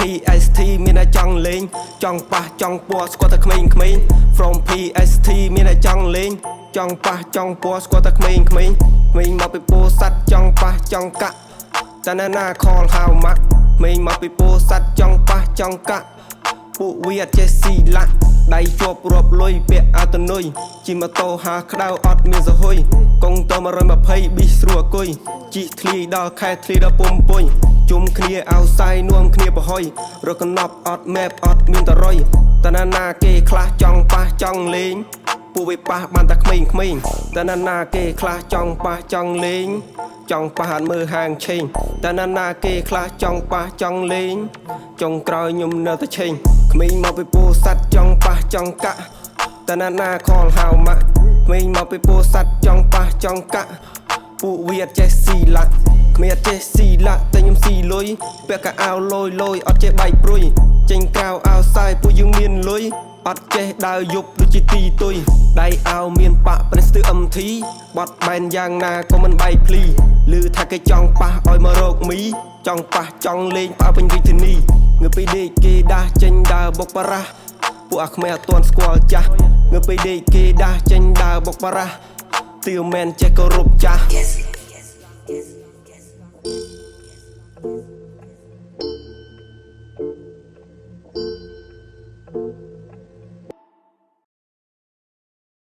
PST មានតែចង់លេងចង់ប៉ះចង់ពណ៌ស្គាល់តែក្មេងៗ From PST មានតែចង់លេងចង់ប៉ះចង់ពណ៌ស្គាល់តែក្មេងៗមកពីពោធិ៍សាត់ចង់ប៉ះចង់កាក់តែណាខលហៅម៉ាក់មកពីពោធិ៍សាត់ចង់ប៉ះចង់កាក់ពួកវាអត់ចេះស៊ីឡាក់ដៃជាប់រាប់លុយពាក់អាតនុយជិះម៉ូតូហាក្តៅអត់មានសហុយកងត120ប៊ីស្រួលអគុយជីធ្លីដល់ខែធ្លីដល់ពុំពុយជុំគ្នាអោសាយនួមគ្នាប្រហុយរកកណប់អត់ម៉ែបអត់មានតរុយតណាគេខ្លះចង់ប៉ះចង់លេងពួកវាប៉ះបានតែក្មេងៗតណាគេខ្លះចង់ប៉ះចង់លេងចង់ប៉ះអត់មើលហាងឆេងតណាគេខ្លះចង់ប៉ះចង់លេងចុងក្រោយខ្ញុំនៅតែឆេងក្មេងមកពីពោធិ៍សាត់ចង់ប៉ះចង់កាក់តណាខលហៅម៉ាក់ក្មេងមកពីពោធិ៍សាត់ចង់ប៉ះចង់កាក់ពួកវាអត់ចេះស៊ីឡាក់គ្មានអត់ចេះស៊ីឡាក់តែខ្ញុំស៊ីលុយពាក់កៅអៅលយអត់ចេះបែកព្រួយចេញក្រៅអៅសាយពួកយើងមានលុយអត់ចេះដើរយប់ដូចជាទីទុយដៃអៅមានប៉ប្រេស្ទឺ MT បត់បែនយ៉ាងណាក៏មិនបែកភ្លីឮថាគេចង់ប៉ះឲ្យមករកមីចង់ប៉ះចង់លេងប៉ះពេញវិធានីងើបពីដេកគេដាស់ចេញដើរបុកបារ៉ាពួកអាក្មេងអត់ទាន់ស្គាល់ចាស់ងើបពីដេកគេដាស់ចេញដើរបុកបារ៉ាទាវមែនចេះគោរពចាស់